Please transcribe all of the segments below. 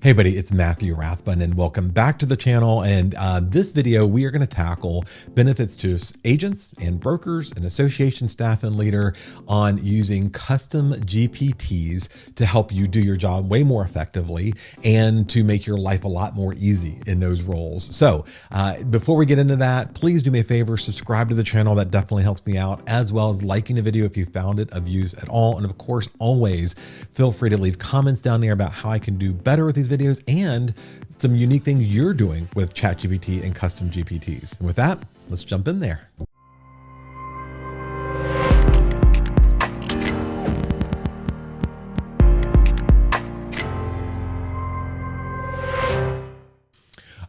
Hey buddy, it's Matthew Rathbun and welcome back to the channel. And this video, we are going to tackle benefits to agents and brokers and association staff and leader on using custom GPTs to help you do your job way more effectively and to make your life a lot more easy in those roles. So before we get into that, please do me a favor, subscribe to the channel. That definitely helps me out, as well as liking the video if you found it of use at all. And of course, always feel free to leave comments down there about how I can do better with these videos and some unique things you're doing with ChatGPT and custom GPTs. And with that, let's jump in there.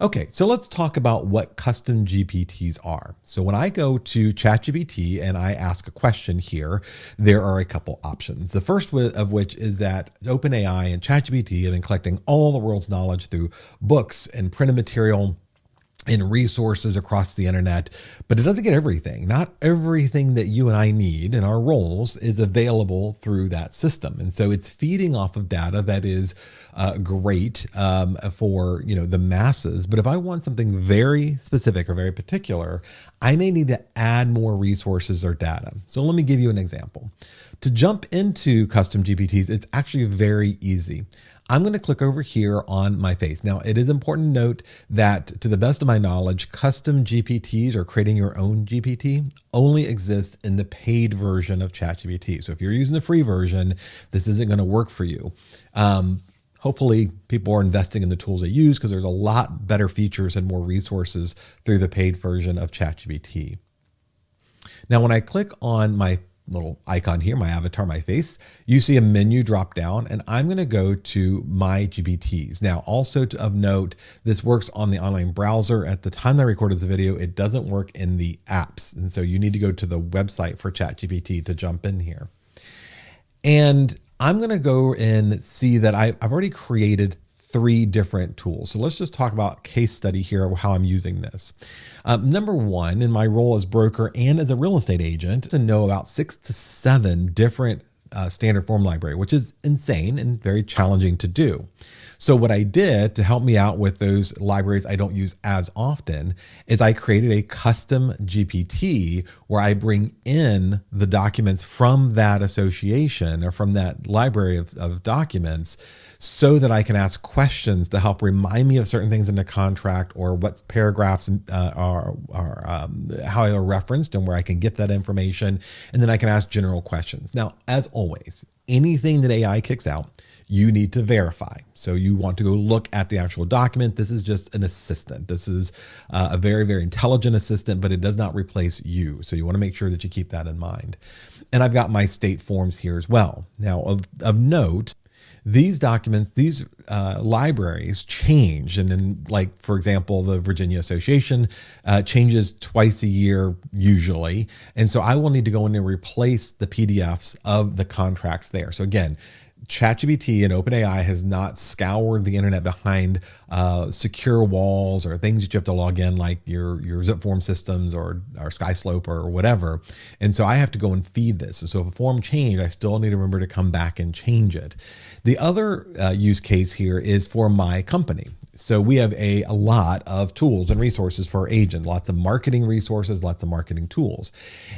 Okay, so let's talk about what custom GPTs are. So when I go to ChatGPT and I ask a question here, there are a couple options. The first of which is that OpenAI and ChatGPT have been collecting all the world's knowledge through books and printed material and resources across the internet, but it doesn't get everything. Not everything that you and I need in our roles is available through that system. And so it's feeding off of data that is great for the masses. But if I want something very specific or very particular, I may need to add more resources or data. So let me give you an example. To jump into custom GPTs, it's actually very easy. I'm going to click over here on my face. Now, it is important to note that to the best of my knowledge, custom GPTs or creating your own GPT only exists in the paid version of ChatGPT. So if you're using the free version, this isn't going to work for you. Hopefully people are investing in the tools they use because there's a lot better features and more resources through the paid version of ChatGPT. Now, when I click on my little icon here, my avatar, my face, you see a menu drop down, and I'm going to go to my GPTs. Now, also of note, this works on the online browser. At the time that I recorded this video, it doesn't work in the apps. And so you need to go to the website for ChatGPT to jump in here. And I'm going to go and see that I've already created 3 different tools. So let's just talk about case study here, how I'm using this. Number one, in my role as broker and as a real estate agent, to know about 6 to 7 different standard form library, which is insane and very challenging to do. So what I did to help me out with those libraries I don't use as often is I created a custom GPT where I bring in the documents from that association or from that library of documents so that I can ask questions to help remind me of certain things in the contract or what paragraphs are how they're referenced and where I can get that information. And then I can ask general questions. Now, as always, anything that AI kicks out, you need to verify. So you want to go look at the actual document. This is just an assistant. This is a very, very intelligent assistant, but it does not replace you. So you want to make sure that you keep that in mind. And I've got my state forms here as well. Now, of note, these documents, these libraries change. And then, like, for example, the Virginia Association changes twice a year usually. And so I will need to go in and replace the PDFs of the contracts there. So again, ChatGPT and OpenAI has not scoured the internet behind secure walls or things that you have to log in, like your zip form systems or SkySlope or whatever. And so I have to go and feed this. So if a form changed, I still need to remember to come back and change it. The other use case here is for my company. So we have a lot of tools and resources for our agents, lots of marketing resources, lots of marketing tools.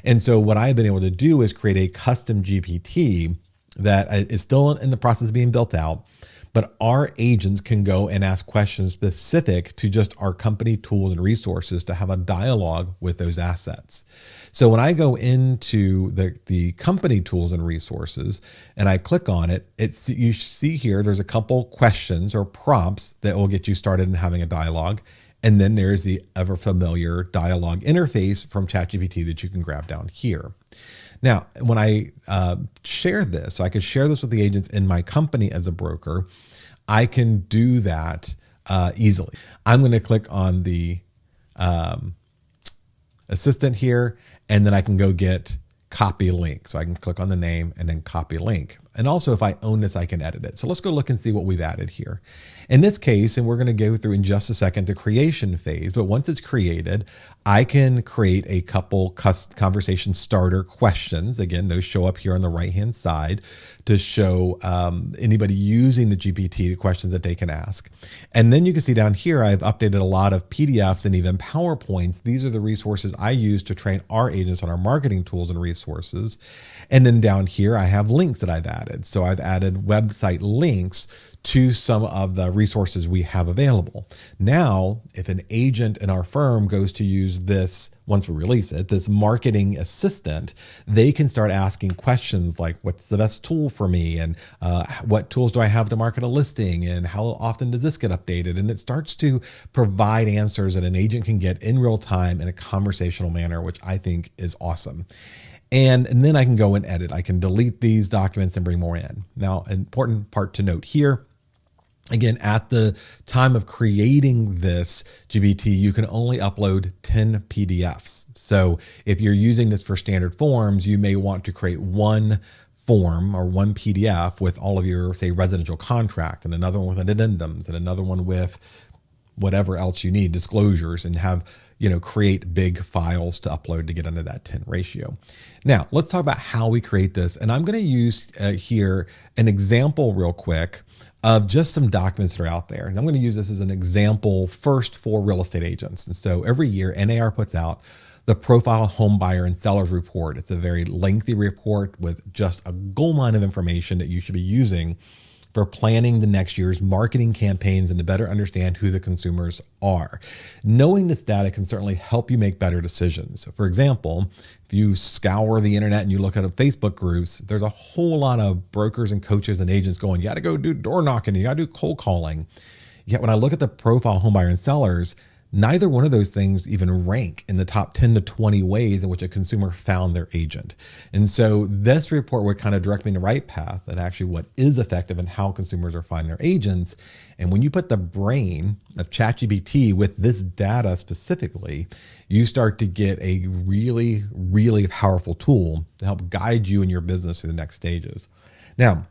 And so what I've been able to do is create a custom GPT that is still in the process of being built out, but our agents can go and ask questions specific to just our company tools and resources to have a dialogue with those assets. So when I go into the company tools and resources and I click on it, you see here, there's a couple questions or prompts that will get you started in having a dialogue. And then there's the ever familiar dialogue interface from ChatGPT that you can grab down here. Now, when I share this, so I could share this with the agents in my company as a broker, I can do that easily. I'm going to click on the assistant here, and then I can go get copy link. So I can click on the name and then copy link. And also if I own this, I can edit it. So let's go look and see what we've added here. In this case, and we're going to go through in just a second the creation phase, but once it's created, I can create a couple conversation starter questions. Again, those show up here on the right-hand side to show anybody using the GPT the questions that they can ask. And then you can see down here, I've updated a lot of PDFs and even PowerPoints. These are the resources I use to train our agents on our marketing tools and resources. And then down here, I have links that I've added. So I've added website links to some of the resources we have available. Now, if an agent in our firm goes to use this, once we release it, this marketing assistant, they can start asking questions like, what's the best tool for me? And what tools do I have to market a listing? And how often does this get updated? And it starts to provide answers that an agent can get in real time in a conversational manner, which I think is awesome. And then I can go and edit. I can delete these documents and bring more in. Now, an important part to note here, again, at the time of creating this GPT, you can only upload 10 PDFs. So if you're using this for standard forms, you may want to create one form or one PDF with all of your, say, residential contract, and another one with addendums, and another one with whatever else you need, disclosures, and have, create big files to upload to get under that 10 ratio. Now, let's talk about how we create this. And I'm going to use here an example real quick of just some documents that are out there. And I'm going to use this as an example first for real estate agents. And so every year, NAR puts out the Profile Home Buyer and Sellers Report. It's a very lengthy report with just a goldmine of information that you should be using for planning the next year's marketing campaigns and to better understand who the consumers are. Knowing this data can certainly help you make better decisions. So for example, if you scour the internet and you look at Facebook groups, there's a whole lot of brokers and coaches and agents going, you got to go do door knocking, you got to do cold calling. Yet when I look at the Profile Home Buyer and Sellers, neither one of those things even rank in the top 10 to 20 ways in which a consumer found their agent. And so this report would kind of direct me in the right path and actually what is effective and how consumers are finding their agents. And when you put the brain of ChatGPT with this data specifically, you start to get a really, really powerful tool to help guide you in your business through the next stages. Now,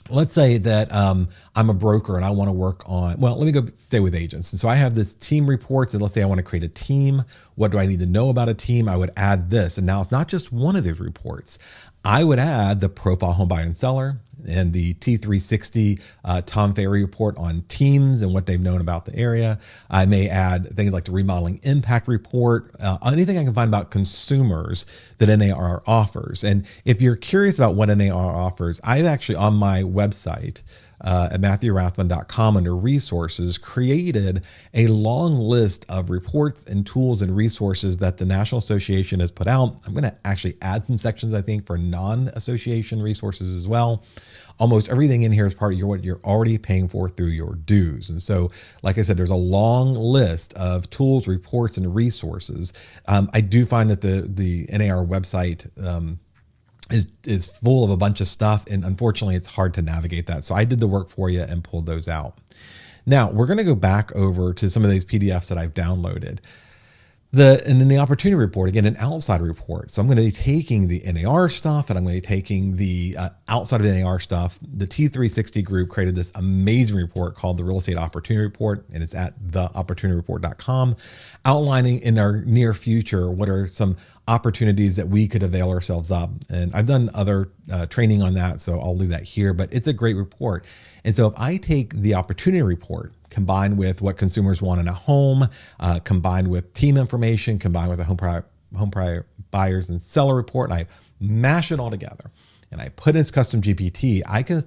let's say that I'm a broker and I want to work on, let me go stay with agents. And so I have this team reports, and let's say I want to create a team. What do I need to know about a team? I would add this. And now it's not just one of these reports. I would add the Profile Home Buyer and Seller and the T360 Tom Ferry report on teams and what they've known about the area. I may add things like the Remodeling Impact Report, anything I can find about consumers that NAR offers. And if you're curious about what NAR offers, I've actually on my website at MatthewRathman.com under resources created a long list of reports and tools and resources that the National Association has put out. I'm going to actually add some sections, I think, for non-association resources as well. Almost everything in here is part of what you're already paying for through your dues. And so, like I said, there's a long list of tools, reports, and resources. I do find that the NAR website is full of a bunch of stuff, and unfortunately it's hard to navigate that. So I did the work for you and pulled those out. Now we're going to go back over to some of these PDFs that I've downloaded. And then the opportunity report, again, an outside report. So I'm going to be taking the NAR stuff and I'm going to be taking the outside of the NAR stuff. The T360 group created this amazing report called the Real Estate Opportunity Report, and it's at theopportunityreport.com, outlining in our near future what are some opportunities that we could avail ourselves of. And I've done other training on that, so I'll leave that here, but it's a great report. And so if I take the opportunity report combined with what consumers want in a home, combined with team information, combined with a home buyers and seller report, and I mash it all together and I put in Custom GPT, I can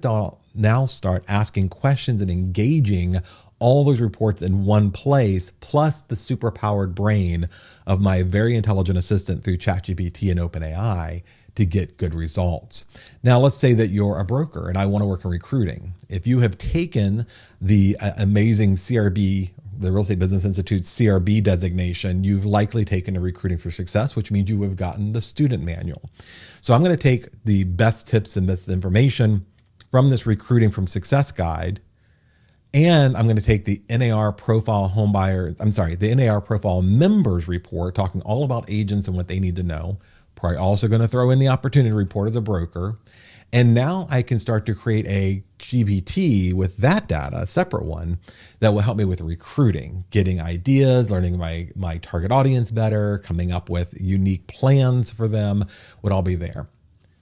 now start asking questions and engaging all those reports in one place, plus the super powered brain of my very intelligent assistant through ChatGPT and OpenAI to get good results. Now, let's say that you're a broker and I want to work in recruiting. If you have taken the amazing CRB, the Real Estate Business Institute's CRB designation, you've likely taken a Recruiting for Success, which means you have gotten the student manual. So I'm going to take the best tips and best information from this Recruiting from Success guide, and I'm going to take the NAR Profile the NAR Profile Members Report, talking all about agents and what they need to know. Probably also going to throw in the Opportunity Report as a broker. And now I can start to create a GPT with that data, a separate one, that will help me with recruiting, getting ideas, learning my target audience better, coming up with unique plans for them would all be there.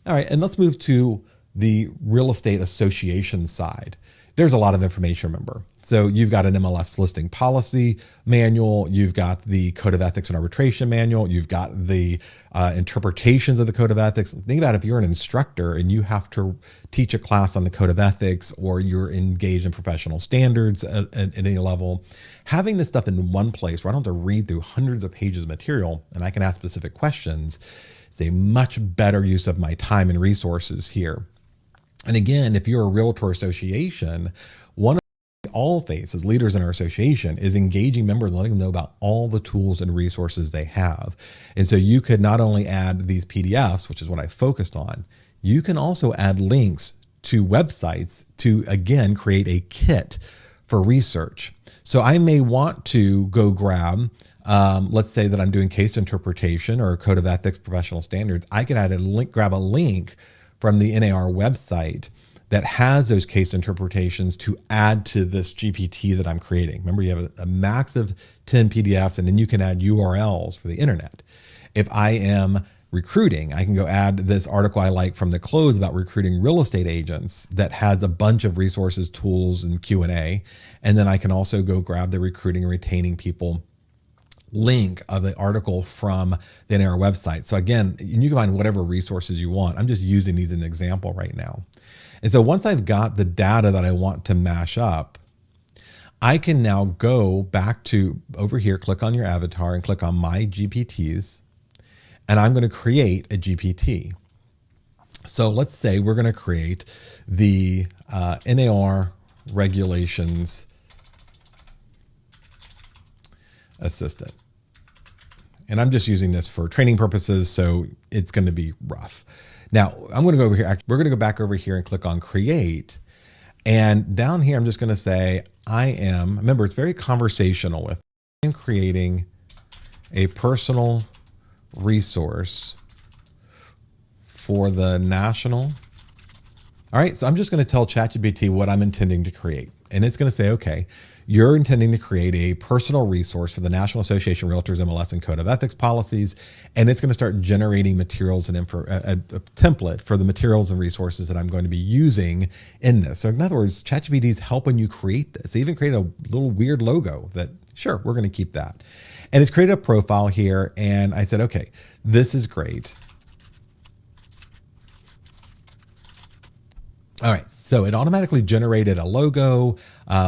All right, and let's move to the real estate association side. There's a lot of information, remember. So you've got an MLS listing policy manual, you've got the code of ethics and arbitration manual, you've got the interpretations of the code of ethics. Think about if you're an instructor and you have to teach a class on the code of ethics, or you're engaged in professional standards at any level, having this stuff in one place where I don't have to read through hundreds of pages of material and I can ask specific questions is a much better use of my time and resources here. And again, if you're a Realtor Association, one of all faces, leaders in our association, is engaging members and letting them know about all the tools and resources they have. And so you could not only add these PDFs, which is what I focused on, you can also add links to websites to, again, create a kit for research. So I may want to go grab, let's say that I'm doing case interpretation or code of ethics, professional standards. I can add a link, grab a link from the NAR website that has those case interpretations to add to this GPT that I'm creating. Remember, you have a max of 10 PDFs, and then you can add URLs for the internet. If I am recruiting, I can go add this article I like from the Close about recruiting real estate agents that has a bunch of resources, tools, and Q&A. And then I can also go grab the recruiting and retaining people link of the article from the NAR website. So again, you can find whatever resources you want. I'm just using these as an example right now. And so once I've got the data that I want to mash up, I can now go back to over here, click on your avatar and click on My GPTs, and I'm going to create a GPT. So let's say we're going to create the NAR regulations assistant. And I'm just using this for training purposes, so it's going to be rough. Now, I'm going to go over here. We're going to go back over here and click on Create. And down here, I'm just going to say, remember, it's very conversational with, I'm creating a personal resource for the national. All right, so I'm just going to tell ChatGPT what I'm intending to create. And it's going to say, okay, you're intending to create a personal resource for the National Association of Realtors MLS and Code of Ethics policies. And it's going to start generating materials and a template for the materials and resources that I'm going to be using in this. So in other words, ChatGPT is helping you create this. They even created a little weird logo that, sure, we're going to keep that. And it's created a profile here. And I said, okay, this is great. All right, so it automatically generated a logo,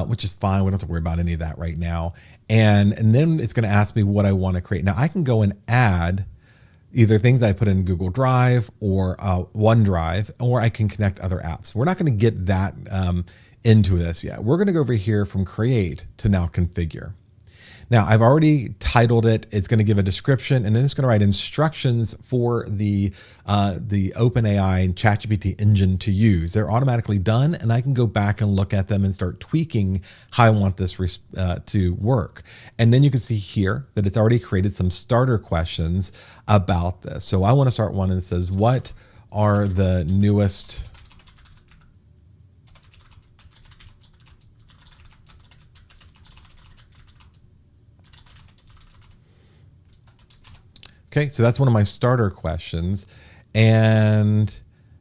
which is fine. We don't have to worry about any of that right now. And then it's going to ask me what I want to create. Now I can go and add either things I put in Google Drive or OneDrive, or I can connect other apps. We're not going to get that into this yet. We're going to go over here from Create to now Configure. Now, I've already titled it. It's going to give a description, and then it's going to write instructions for the OpenAI and ChatGPT engine to use. They're automatically done, and I can go back and look at them and start tweaking how I want this to work. And then you can see here that it's already created some starter questions about this. So I want to start one that says, what are the newest Okay, so that's one of my starter questions. And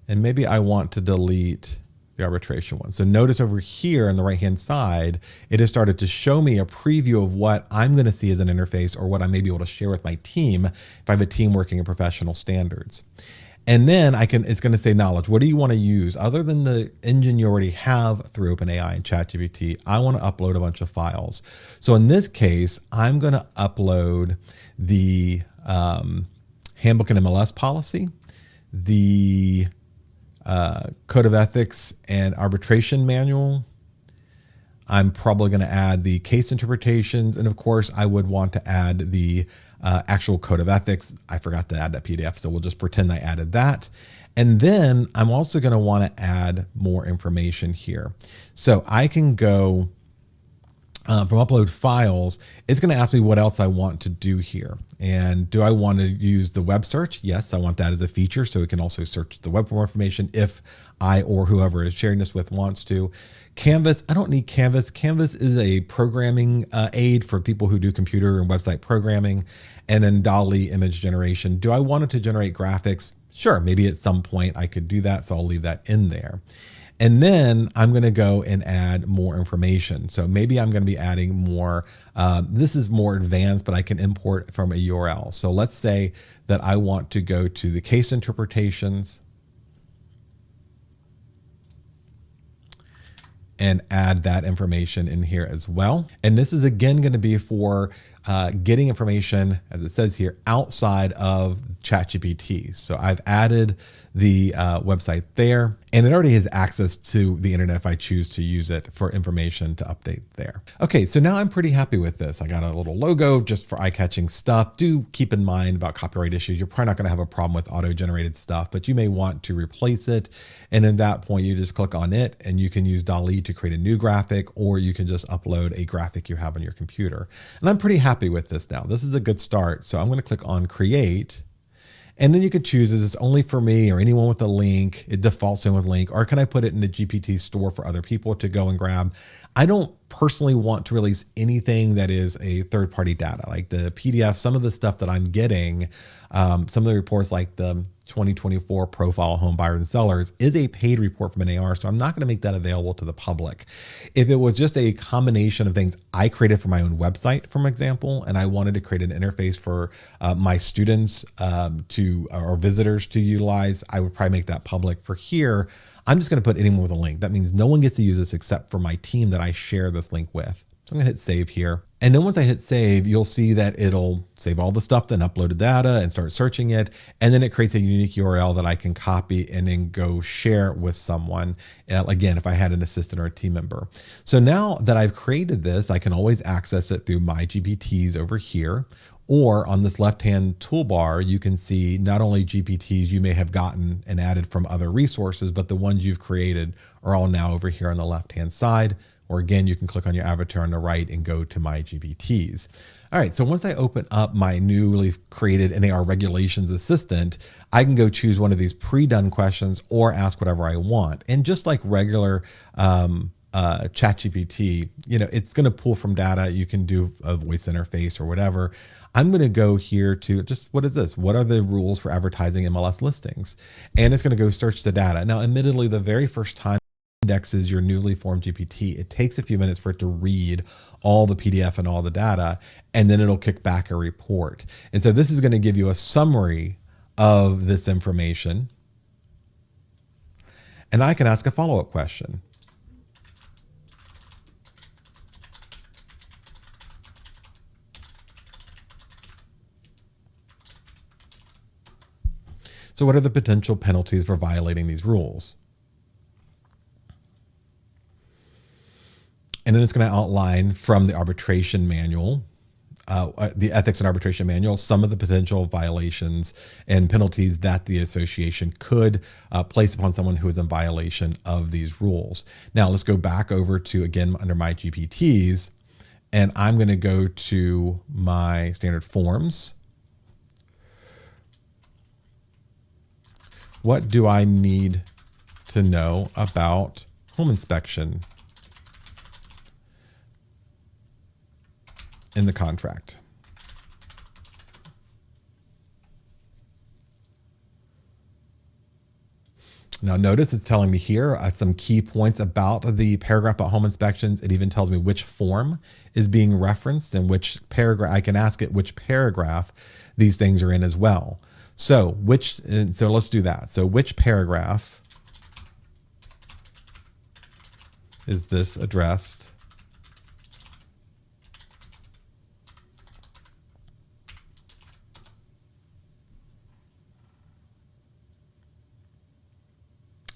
maybe I want to delete the arbitration one. So notice over here on the right-hand side, it has started to show me a preview of what I'm going to see as an interface, or what I may be able to share with my team if I have a team working in professional standards. And then it's going to say knowledge. What do you want to use? Other than the engine you already have through OpenAI and ChatGPT, I want to upload a bunch of files. So in this case, I'm going to upload the handbook and MLS policy, the code of ethics and arbitration manual. I'm probably going to add the case interpretations. And of course, I would want to add the actual code of ethics. I forgot to add that PDF, so we'll just pretend I added that. And then I'm also going to want to add more information here. So I can go from upload files, it's going to ask me what else I want to do here. And do I want to use the web search? Yes, I want that as a feature, so it can also search the web for more information if I or whoever is sharing this with wants to. Canvas, I don't need Canvas. Canvas is a programming aid for people who do computer and website programming. And then DALL-E image generation. Do I want it to generate graphics? Sure, maybe at some point I could do that, so I'll leave that in there. And then I'm going to go and add more information. So maybe I'm going to be adding more. This is more advanced, but I can import from a URL. So let's say that I want to go to the case interpretations and add that information in here as well. And this is again going to be for getting information, as it says here, outside of ChatGPT. So I've added the website there, and it already has access to the internet if I choose to use it for information to update there. Okay, so now I'm pretty happy with this. I got a little logo just for eye-catching stuff. Do keep in mind about copyright issues. You're probably not going to have a problem with auto-generated stuff, but you may want to replace it. And at that point, you just click on it, and you can use DALL-E to create a new graphic, or you can just upload a graphic you have on your computer. And I'm pretty happy with this now. This is a good start. So I'm going to click on Create. And then you could choose, is this only for me or anyone with a link? It defaults in with link, or can I put it in the GPT store for other people to go and grab? I don't personally want to release anything that is a third-party data, like the PDF. Some of the stuff that I'm getting, some of the reports like the 2024 profile home buyers and sellers is a paid report from an AR. So I'm not going to make that available to the public. If it was just a combination of things I created for my own website, for example, and I wanted to create an interface for my students or visitors to utilize, I would probably make that public. For here, I'm just going to put anyone with a link. That means no one gets to use this except for my team that I share this link with. So I'm going to hit save here. And then once I hit save, you'll see that it'll save all the stuff, then uploaded data and start searching it. And then it creates a unique URL that I can copy and then go share with someone. Again, if I had an assistant or a team member. So now that I've created this, I can always access it through my GPTs over here. Or on this left-hand toolbar, you can see not only GPTs you may have gotten and added from other resources, but the ones you've created are all now over here on the left-hand side. Or again, you can click on your avatar on the right and go to my GPTs. All right, so once I open up my newly created NAR regulations assistant, I can go choose one of these pre-done questions or ask whatever I want. And just like regular ChatGPT, it's going to pull from data. You can do a voice interface or whatever. I'm going to go here to just, what is this? What are the rules for advertising MLS listings? And it's going to go search the data. Now, admittedly, the very first time indexes your newly formed GPT, it takes a few minutes for it to read all the PDF and all the data, and then it'll kick back a report. And so this is going to give you a summary of this information. And I can ask a follow-up question. So what are the potential penalties for violating these rules? And then it's going to outline from the arbitration manual, the ethics and arbitration manual, some of the potential violations and penalties that the association could place upon someone who is in violation of these rules. Now let's go back over to, again, under my GPTs, and I'm going to go to my standard forms. What do I need to know about home inspection in the contract? Now notice it's telling me here some key points about the paragraph about home inspections. It even tells me which form is being referenced and which paragraph. I can ask it which paragraph these things are in as well. So let's do that. So which paragraph is this addressed?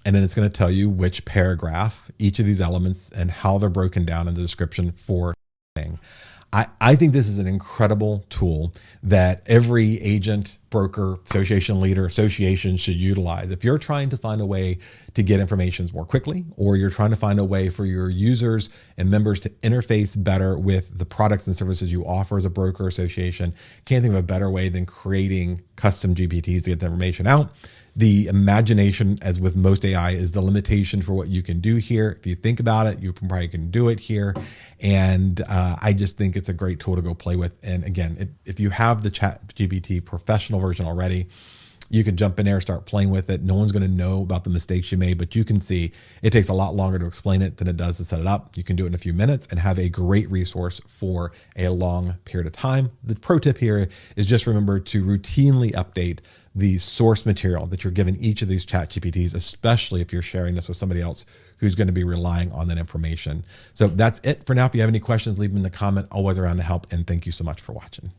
And then it's going to tell you which paragraph, each of these elements, and how they're broken down in the description for thing. I think this is an incredible tool that every agent, broker, association leader, association should utilize. If you're trying to find a way to get information more quickly, or you're trying to find a way for your users and members to interface better with the products and services you offer as a broker association, can't think of a better way than creating custom GPTs to get the information out. The imagination, as with most AI, is the limitation for what you can do here. If you think about it, you probably can do it here. And I just think it's a great tool to go play with. And again, if you have the ChatGPT professional version already, you can jump in there, start playing with it. No one's going to know about the mistakes you made, but you can see it takes a lot longer to explain it than it does to set it up. You can do it in a few minutes and have a great resource for a long period of time. The pro tip here is just remember to routinely update the source material that you're giving each of these ChatGPTs, especially if you're sharing this with somebody else who's going to be relying on that information. So that's it for now. If you have any questions, leave them in the comment. Always around to help. And thank you so much for watching.